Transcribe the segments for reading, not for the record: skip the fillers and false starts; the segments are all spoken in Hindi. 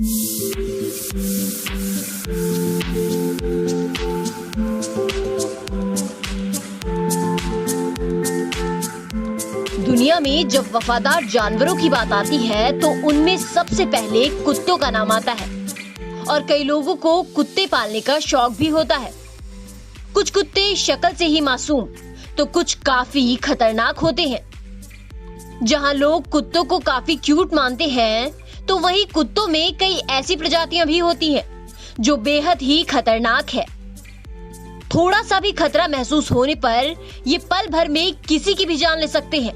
दुनिया में जब वफादार जानवरों की बात आती है तो उनमें सबसे पहले कुत्तों का नाम आता है और कई लोगों को कुत्ते पालने का शौक भी होता है। कुछ कुत्ते शक्ल से ही मासूम तो कुछ काफी खतरनाक होते हैं। जहां लोग कुत्तों को काफी क्यूट मानते हैं तो वहीं कुत्तों में कई ऐसी प्रजातियां भी होती हैं जो बेहद ही खतरनाक है। थोड़ा सा भी खतरा महसूस होने पर ये पल भर में किसी की भी जान ले सकते हैं।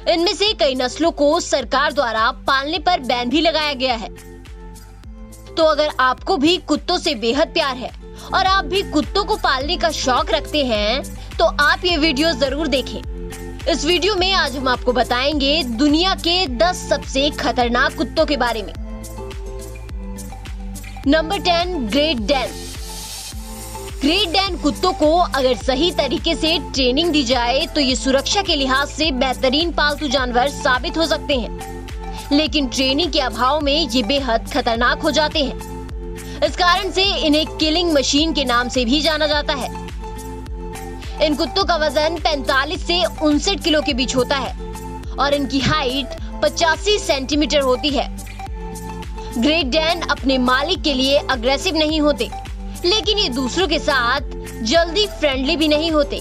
इनमें से कई नस्लों को सरकार द्वारा पालने पर बैन भी लगाया गया है। तो अगर आपको भी कुत्तों से बेहद प्यार है और आप भी कुत्तों को पालने का शौक रखते हैं तो आप ये वीडियो जरूर देखें। इस वीडियो में आज हम आपको बताएंगे दुनिया के 10 सबसे खतरनाक कुत्तों के बारे में। Number 10, great Dan. Great Dan कुत्तों को अगर सही तरीके से ट्रेनिंग दी जाए तो ये सुरक्षा के लिहाज से बेहतरीन पालतू जानवर साबित हो सकते हैं, लेकिन ट्रेनिंग के अभाव में ये बेहद खतरनाक हो जाते हैं। इस कारण से इन्हें किलिंग मशीन के नाम से भी जाना जाता है। इन कुत्तों का वजन 45 से 59 किलो के बीच होता है और इनकी हाइट 85 सेंटीमीटर होती है। ग्रेट डैन अपने मालिक के लिए अग्रेसिव नहीं होते, लेकिन ये दूसरों के साथ जल्दी फ्रेंडली भी नहीं होते।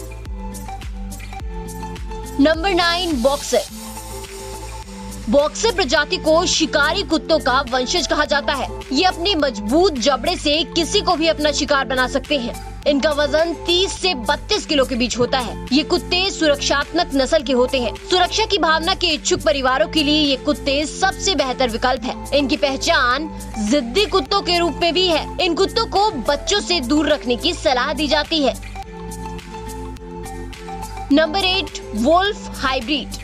Number 9, boxer. बॉक्सर प्रजाति को शिकारी कुत्तों का वंशज कहा जाता है। ये अपने मजबूत जबड़े से किसी को भी अपना शिकार बना सकते हैं। इनका वजन 30 से 32 किलो के बीच होता है। ये कुत्ते सुरक्षात्मक नस्ल के होते हैं। सुरक्षा की भावना के इच्छुक परिवारों के लिए ये कुत्ते सबसे बेहतर विकल्प है। इनकी पहचान जिद्दी कुत्तों के रूप में भी है। इन कुत्तों को बच्चों से दूर रखने की सलाह दी जाती है। Number 8, wolf hybrid.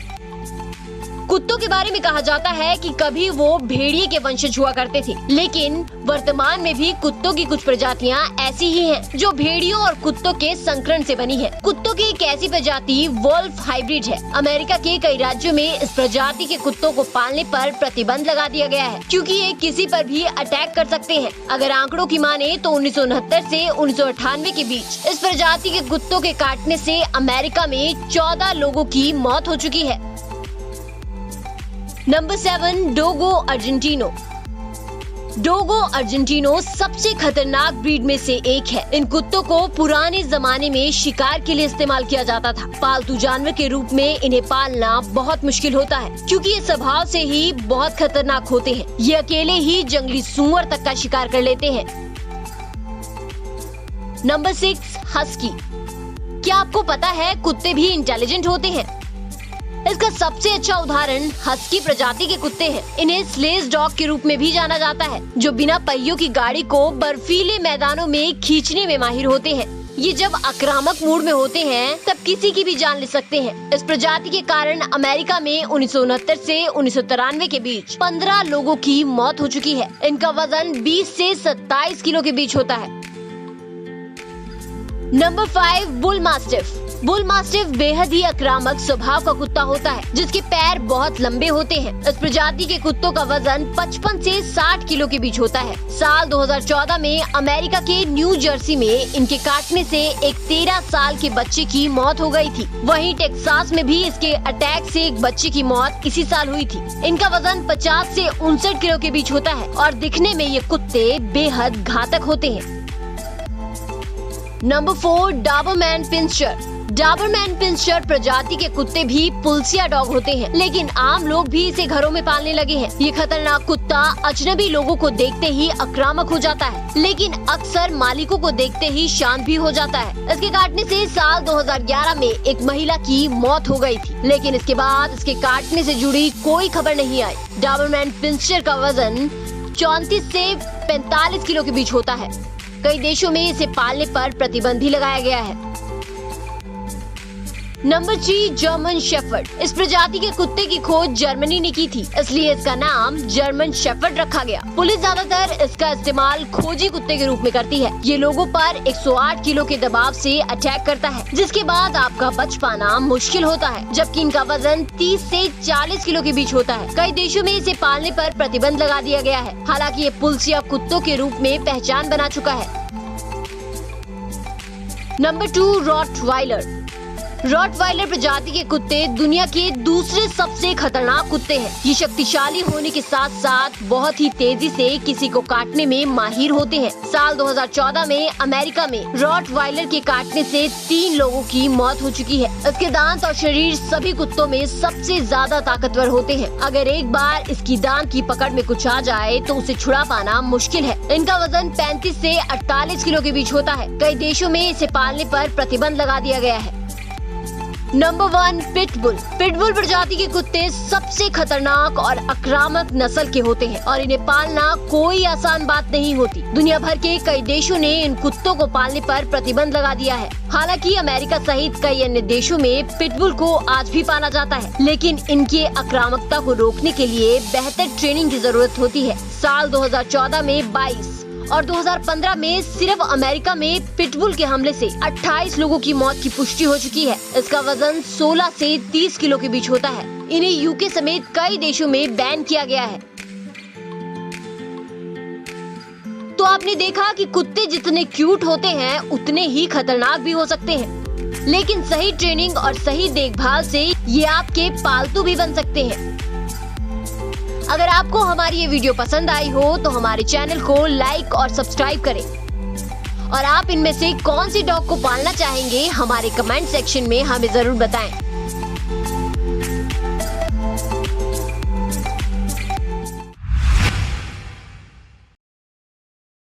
कुत्तों के बारे में कहा जाता है कि कभी वो भेड़िए के वंशज हुआ करते थे, लेकिन वर्तमान में भी कुत्तों की कुछ प्रजातियां ऐसी ही हैं जो भेड़ियों और कुत्तों के संकरण से बनी है। कुत्तों की एक ऐसी प्रजाति वुल्फ हाइब्रिड है। अमेरिका के कई राज्यों में इस प्रजाति के कुत्तों को पालने पर प्रतिबंध लगा दिया गया है, क्योंकि ये किसी पर भी अटैक कर सकते हैं। अगर आंकड़ों की माने तो 1969 से 1998 के बीच इस प्रजाति के कुत्तों के काटने से अमेरिका में 14 लोगों की मौत हो चुकी है। Number 7, Dogo Argentino. Dogo Argentino सबसे खतरनाक ब्रीड में से एक है। इन कुत्तों को पुराने जमाने में शिकार के लिए इस्तेमाल किया जाता था। पालतू जानवर के रूप में इन्हें पालना बहुत मुश्किल होता है, क्योंकि ये स्वभाव से ही बहुत खतरनाक होते हैं। ये अकेले ही जंगली सूअर तक का शिकार कर लेते हैं। Number 6, husky. क्या आपको पता है कुत्ते भी इंटेलिजेंट होते हैं? इसका सबसे अच्छा उदाहरण हस्की प्रजाति के कुत्ते हैं। इन्हें स्लेज डॉग के रूप में भी जाना जाता है, जो बिना पहियों की गाड़ी को बर्फीले मैदानों में खींचने में माहिर होते हैं। ये जब आक्रामक मूड में होते हैं तब किसी की भी जान ले सकते हैं। इस प्रजाति के कारण अमेरिका में 1969 से 1993 के बीच 15 लोगों की मौत हो चुकी है। इनका वजन 20 से 27 किलो के बीच होता है। Number 5, bull mastiff. Bull mastiff बेहद ही आक्रामक स्वभाव का कुत्ता होता है, जिसके पैर बहुत लंबे होते हैं। इस प्रजाति के कुत्तों का वजन 55 से 60 किलो के बीच होता है। साल 2014 में अमेरिका के न्यू जर्सी में इनके काटने से एक 13 साल के बच्चे की मौत हो गई थी। वहीं टेक्सास में भी इसके अटैक से एक बच्चे की मौत इसी साल हुई थी। इनका वजन 50 से 59 किलो के बीच होता है और दिखने में ये कुत्ते बेहद घातक होते हैं। Number 4, Doberman pinscher. Doberman pinscher प्रजाति के कुत्ते भी पुलिसिया डॉग होते हैं, लेकिन आम लोग भी इसे घरों में पालने लगे हैं। ये खतरनाक कुत्ता अजनबी लोगों को देखते ही आक्रामक हो जाता है, लेकिन अक्सर मालिकों को देखते ही शांत भी हो जाता है। इसके काटने से साल 2011 में एक महिला की मौत हो गई थी, लेकिन इसके बाद इसके काटने से जुड़ी कोई खबर नहीं आई। डॉबरमैन पिंस्चर का वजन 34 से 45 किलो के बीच होता है। कई देशों में इसे पालने पर प्रतिबंध भी लगाया गया है। Number 3, German shepherd. इस प्रजाति के कुत्ते की खोज जर्मनी ने की थी, इसलिए इसका नाम जर्मन शेफर्ड रखा गया। पुलिस ज्यादातर इसका इस्तेमाल खोजी कुत्ते के रूप में करती है। ये लोगों पर 108 किलो के दबाव से अटैक करता है, जिसके बाद आपका बच पाना मुश्किल होता है, जबकि इनका वजन 30 से 40 किलो के बीच होता है। कई देशों में इसे पालने पर प्रतिबंध लगा दिया गया है। हालांकि ये पुलिस या कुत्तों के रूप में पहचान बना चुका है। Number 2, Rottweiler. रॉटवाइलर प्रजाति के कुत्ते दुनिया के दूसरे सबसे खतरनाक कुत्ते हैं। ये शक्तिशाली होने के साथ साथ बहुत ही तेजी से किसी को काटने में माहिर होते हैं। साल 2014 में अमेरिका में रॉटवाइलर के काटने से 3 लोगों की मौत हो चुकी है। इसके दांत और शरीर सभी कुत्तों में सबसे ज्यादा ताकतवर होते हैं। अगर एक बार इसकी दांत की पकड़ में कुछ आ जाए तो उसे छुड़ा पाना मुश्किल है। इनका वजन 35 से 48 किलो के बीच होता है। कई देशों में इसे पालने पर प्रतिबंध लगा दिया गया है। Number 1, pitbull. पिटबुल प्रजाति के कुत्ते सबसे खतरनाक और आक्रामक नस्ल के होते हैं और इन्हें पालना कोई आसान बात नहीं होती। दुनिया भर के कई देशों ने इन कुत्तों को पालने पर प्रतिबंध लगा दिया है। हालांकि अमेरिका सहित कई अन्य देशों में पिटबुल को आज भी पाला जाता है, लेकिन इनके आक्रामकता को रोकने के लिए बेहतर ट्रेनिंग की जरूरत होती है। साल 2014 में 22 और 2015 में सिर्फ अमेरिका में पिटबुल के हमले से 28 लोगों की मौत की पुष्टि हो चुकी है। इसका वजन 16 से 30 किलो के बीच होता है। इन्हें यूके समेत कई देशों में बैन किया गया है। तो आपने देखा कि कुत्ते जितने क्यूट होते हैं उतने ही खतरनाक भी हो सकते हैं, लेकिन सही ट्रेनिंग और सही देखभाल से ये आपके पालतू भी बन सकते हैं। अगर आपको हमारी ये वीडियो पसंद आई हो तो हमारे चैनल को लाइक और सब्सक्राइब करें। और आप इनमें से कौन सी डॉग को पालना चाहेंगे हमारे कमेंट सेक्शन में हमें जरूर बताएं।